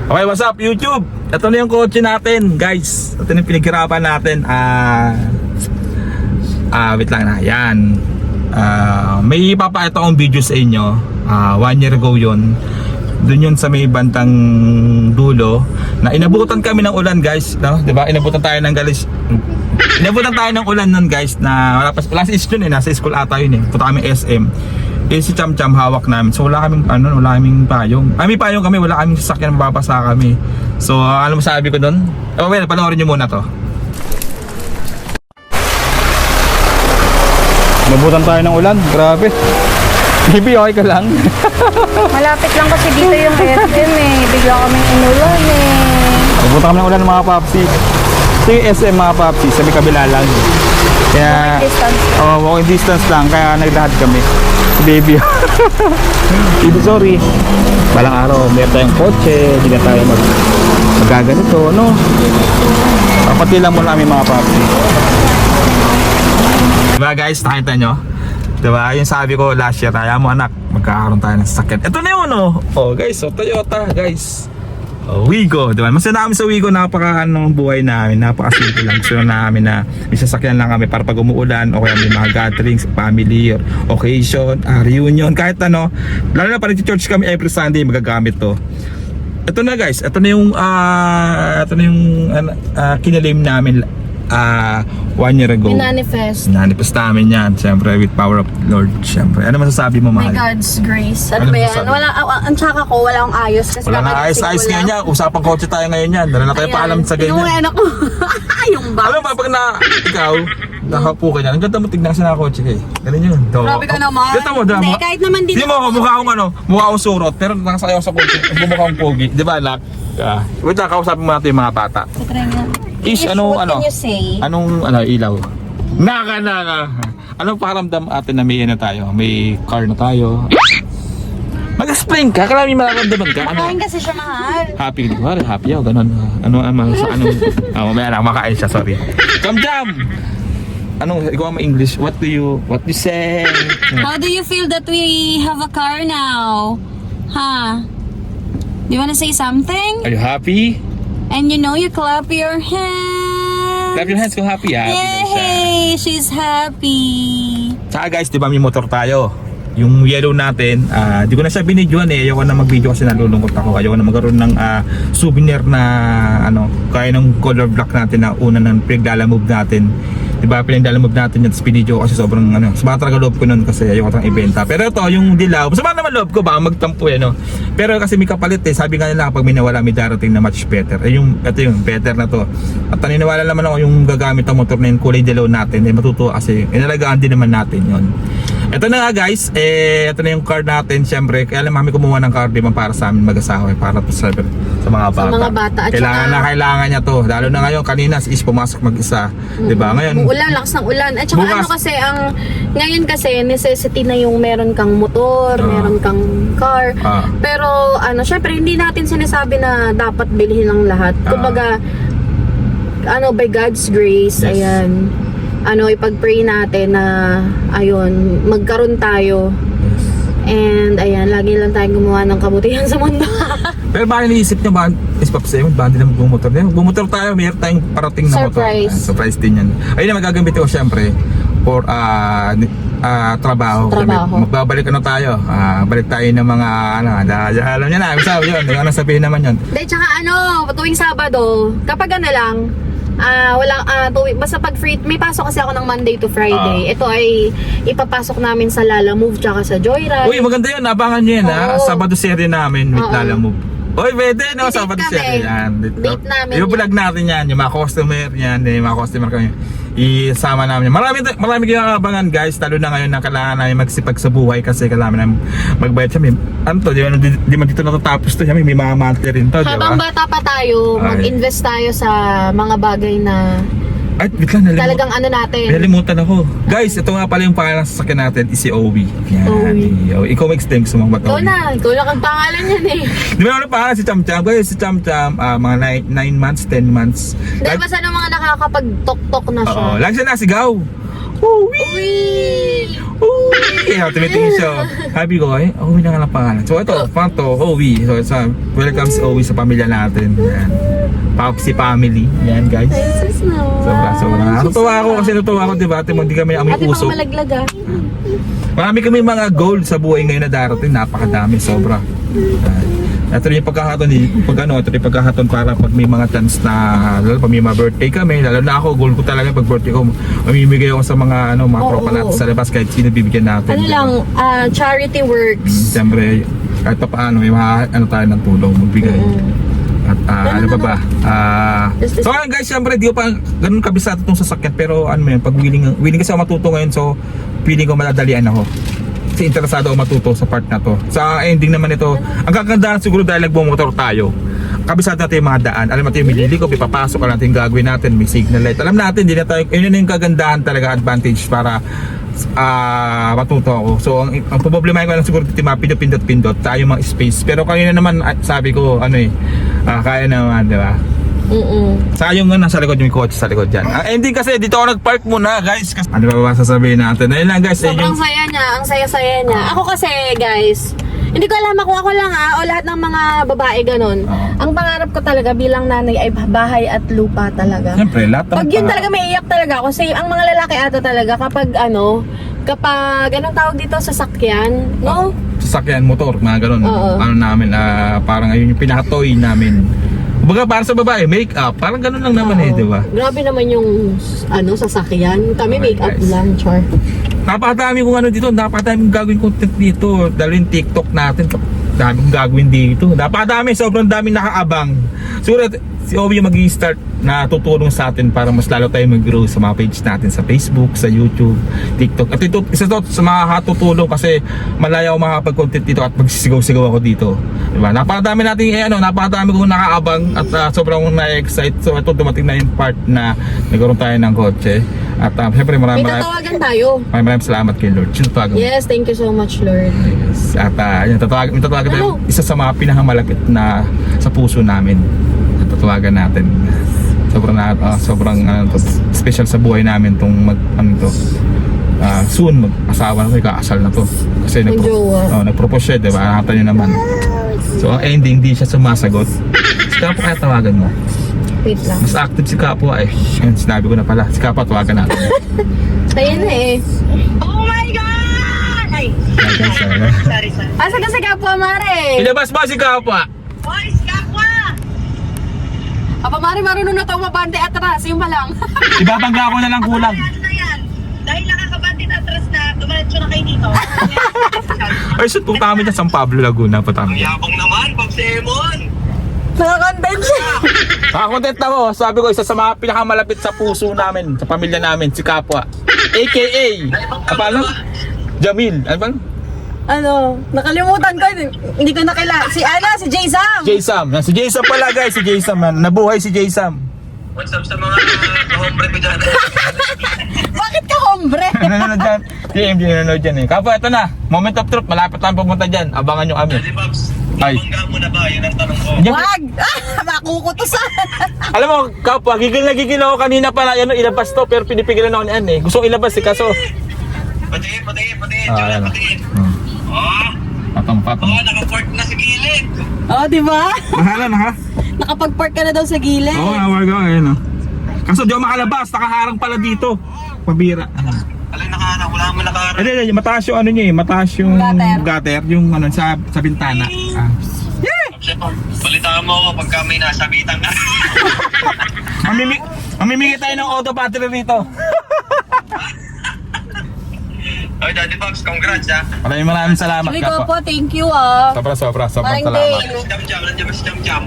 Okay, what's up YouTube? Ito na yung kotse natin, guys. Ito na yung pinaghirapan natin. Wait lang na. Yan. May ipapakita akong video sa inyo. 1 year ago yun. Doon yun sa may bantang dulo na inabutan kami ng ulan, guys, no? 'Di ba? Inabutan tayo ng ulan nun, guys, na wala sa school nasa school ata yun Punta kami SM. Si Cham Cham hawak namin. So wala kaming payong. May payong kami, wala kaming sasakyan, mababasa kami. So ano masabi ko doon? Well, panoorin niyo muna to. Nabutan tayo ng ulan, grabe. Bibi, okay ka lang? Malapit lang kasi dito yung SM Bigla kaming inulan Nabutan kami ng ulan, mga papsi. Ito yung SM, mga papsi, sa may kabila lang. Kaya, Walking distance. Walking distance lang, kaya naglahat kami. Baby. Baby, sorry. Balang araw, meron tayong kotse, hindi na tayo magaganito, no? Papatilang mo namin, mga papsi. Diba guys, nakita nyo? Diba, yung sabi ko last year, kaya mo anak, magkakaroon tayo ng sasakyan. Ito na yun, guys, Toyota, guys. Wigo, diba? Masaya namin sa Wigo, napaka-anong buhay namin, napaka-simple lang. Gusto namin na may sasakyan lang kami para pag umuulan, o kaya may mga gatherings, family, or occasion, reunion, kahit ano. Lalo na parang church kami every Sunday, magagamit to. Ito na guys, ito na yung kinalim namin 1 year ago. Minanifest. Nanifest namin yan, siyempre, with power of Lord, siyempre. Ano masasabi mo, By mahal? God's grace. Ano Ano ba yan? masasabi? Wala, ang tsaka ko, wala akong ayos. Kasi Wala nga ayos ngayon yan. Usapang kotse tayo ngayon yan. Dala na tayo paalam sa ganyan. Pinuwayan ako. Yung box. Alam mo, pag ikaw, nakapo ka dyan, ang ganda mo tignan kasi nakakotse ka eh. Ganun yun. Grabe ka naman. Ganda mo, drama. Hindi, kahit naman din Di mo, mukha akong surot, pero nakasayaw sa kotse, mukha akong pogi. Di ba, anak? Wait lang, kausapin mo natin yung mga bata. What can you say? Anong ilaw? Naka. Anong pakiramdam atin na may tayo? May car na tayo. Mag-explain ka, kalami mararamdaman ka. Makain kasi siya mahal. Happy, happy ako, ganun. Mamaya na, makain siya, sorry. Jam! Ikaw ang English, what do you say? How do you feel that we have a car now? Huh? Do you wanna say something? Are you happy? And you clap your hands. Clap your hands kung happy, happy daw siya. Yay! She's happy. Saka guys, di ba may motor tayo? Yung yellow natin, di ko na siya binidyoan ayoko na mag-video kasi nalulungkot ako. Ayoko na magkaroon ng souvenir na kaya ng color black natin na una ng pinaglalamove natin. Diba, pinaglalamove natin yung video kasi sobrang sumama talaga loob ko nun kasi ayoko tayong ibenta. Pero ito, yung dilaw, sumama naman loob ko, baka magtampo Pero kasi may kapalit sabi nga nila kapag may nawala may darating na much better. Ito yung better na to. At naniniwala naman ako yung gagamit ang motor na yung kulay dilaw natin, matutuwa kasi inalagaan din naman natin yon. Ito na nga guys, ito na yung car natin. Siyempre, kaya alam kami kumuha ng car, di ba, para sa amin mag-asawa, para to sa mga bata. Sa mga bata. At Kailangan niya to. Lalo na ngayon, kanina si Ish pumasok mag-isa. Di ba? Ngayon, ulan, lakas ng ulan. At saka bukas, kasi, ngayon kasi, necessity na yung meron kang motor, meron kang car. Pero, syempre, hindi natin sinasabi na dapat bilhin ng lahat. Kumbaga, by God's grace, yes. Ayan. Ipag-pray natin na ayun, magkaroon tayo. yes. And ayan, lagi lang tayong gumawa ng kabutihan sa mundo. Pero bakit iniisip nyo ba, Ispapsay, ba hindi na magbumotor? Magbumotor tayo, mayroon tayong parating na motor. Surprise din yan. Ayun na magagamit ko syempre for trabaho. Magbabalik tayo. Balik tayo ng mga alam niya na, sabi yun. Yung sabihin naman yun. Dahil tsaka tuwing Sabado, kapag lang, basta pag free, may pasok kasi ako ng Monday to Friday. Ito ay ipapasok namin sa Lala Move tsaka sa Joyride. Uy, maganda yun, abangan nyo yun Sabado serie namin with Lala Move. Uy, pwede Sabado serie yan. Date namin yung vlog natin yan, yung mga customer yan, yung mga customer kami isama namin. Marami kayong abangan guys, lalo na ngayon na kailangan namin magsipag sa buhay kasi kailangan namin magbayad sa di man dito natatapos to, may mga monthly rin to, habang bata pa tayo, mag-invest tayo sa mga bagay na Ay, wait lang, talagang natin. Nalimutan ako. Guys, ito nga pala yung pangalan sa sasakyan natin is si Owie. Yan. Owie. Ikaw mag-extend sa mga bato. Ikaw lang ang pangalan yan Di ba ano pangalan si Cham Cham? Guys, si Cham Cham, mga 9 months, 10 months. Dahil basta ng mga nakakapag-tok-tok na siya. Oo, lang siya nasigaw. Uy! Yeah, tumitingin siya. Sabi ko, Owie na nga lang pangalan. So ito, fan to, Owie. So it's welcome si Owie sa pamilya natin. Yan. Popsi family. Yan guys. Princess na. Sobra. Natutuwa ako kasi natutuwa ako, diba? Ate mo, hindi kami amoy Ate puso. pang malaglag ah. Marami kami mga goal sa buhay ngayon na darating. Napakadami, sobra. Ito rin yung pagkakataon, ito rin yung pagkakataon para pag may mga chance na, lalo pag may mga birthday kami, lalo na ako, goal ko talaga pag birthday ko, mamimigay ako sa mga, mga Oo. tropa natin sa labas, kahit sino bibigyan natin. Ano lang, charity works. Siyempre, kahit pa paano, may mga, tayo ng tulong, magbigay. At ano pa ba? So ayun guys, syempre di ko pa ganun kabisado itong sasakyan, pero ano mo yun, pag willing kasi ako matuto ngayon, so feeling ko madadalian ako. Kasi interesado ako matuto sa part na to. Sa ending naman ito, ang kagandahan siguro dahil nagbumotor tayo, kabisado natin yung mga daan, alam natin yung mililiko, ipapasok ka natin, gagawin natin, may signal light, alam natin, hindi na tayo, yun yung kagandahan talaga, advantage para matuto ako. So ang problema ko lang siguro dito pindot-pindot tayo mga space, pero kanina naman sabi ko kaya naman, di ba? Sayang nga nasa likod yung kotse sa likod dyan. Ang ending kasi dito ako nagpark muna guys. Ano ba sasabihin natin? Ayun lang guys. Sobrang saya niya, ang saya-saya niya. Ako kasi guys, hindi ko alam kung ako lang o lahat ng mga babae ganun. Ang pangarap ko talaga bilang nanay ay bahay at lupa talaga. Siyempre, lahat ng Pag yun talaga may iyak talaga ako. Kasi ang mga lalaki ata talaga kapag anong tawag dito, sasakyan, no? Sasakyan, motor, mga ganun. Oo. Ano namin, parang ayun yung pinakatoy namin. Kumbaga para sa babae, make-up, parang ganun lang naman di ba? Grabe naman yung sasakyan. Kami Okay, make-up guys. lang, char. Napakadami kong dito, napakadami kong gagawin content dito. Dahil yung TikTok natin, dami kong gagawin dito. Napakadami, sobrang dami nakaabang. Siguro si Owie yung mag-i-start na tutulong sa atin para mas lalo tayo mag-grow sa mga page natin sa Facebook, sa YouTube, TikTok. At ito, isa to sa mga katutulong kasi malaya ako makapag-content dito at magsisigaw-sigaw ako dito. Diba? Napakadami natin, napakadami kong nakaabang at sobrang na-excite. So ito, dumating na yung part na nagkaroon tayo ng kotse. At syempre May tatawagan tayo. maraming salamat kay Lord. Sino tawagan mo? Yes, thank you so much, Lord. At yun, tatawagan tayo. Ano? Isa sa mga pinakamalapit na sa puso namin. Tatawagan natin. Sobrang special sa buhay namin tong soon mag-asawa na to, ikakasal na to. Kasi Mag-jowa. nag-propose siya, diba? Nakata nyo naman. So ang ending, di siya sumasagot. Si Kapwa kaya tawagan mo. Wait lang. Mas active si Kapwa Ayun, sinabi ko na pala. Si Kapwa tawagan natin. Kaya na eh. Oh my God! Ay, sorry. Asa ka sa kapwa, Mare? Ilabas ba si Kapwa? Boys, kapwa! Apa, Mare, marunong na ito mabante atras. Yung pa lang. Ibabangga ko na lang kulang. Ano na yan? Dahil nakakabandit atras na, dumaretso na kayo dito. Ay, so punta kami na San Pablo, Laguna. Patami. Yabong naman, Bob Simon! Nakakontent siya. Nakakontent ako. Sabi ko, isa sa mga pinakamalapit sa puso namin, sa pamilya namin, si Kapwa. AKA, ano? Jamil. Ano ba? Nakalimutan ko. Hindi ko nakilala. Si J-Sam. J-Sam. Si J-Sam pala guys, si J-Sam. Nabuhay si J-Sam. What's up sa mga hombre ko dyan? Bakit ka hombre? Nanonood dyan. TMG nanonood dyan Kapwa, ito na. Moment of truth. Malapit lang pumunta dyan. Abangan nyo kami. Dali, Bobs. Ay. Ibangga mo na ba? Yun ang tanong ko. Yan. Wag! Makukutusan. Alam mo, Kapwa, gigil na gigil ako kanina pa na ilabas to, pero pinipigilan ako ni Gusto kong ilabas kaso. Patingin. Ayan. Patingin. Oh, Patong. naka-port na sa gilid. Di ba? Mahala na ha? Nakapag-park ka na daw sa gilid. Oo, nawag ako ayun Kaso di ako makalabas, nakaharang pala dito. Pabira. Alay, nakaharang. Wala mo nakaharang. Hindi, mataas yung mataas yung gutter, yung sa bintana. Balitaan mo ako pagka may nasabitan ka. Mamimigay tayo ng auto battery rito. Oy, Daddy Box, congrats ha. Maraming salamat Sabi ko Kapwa. po, thank you Sobrang Parang salamat. day. Jam, nandiyan ba si Jam?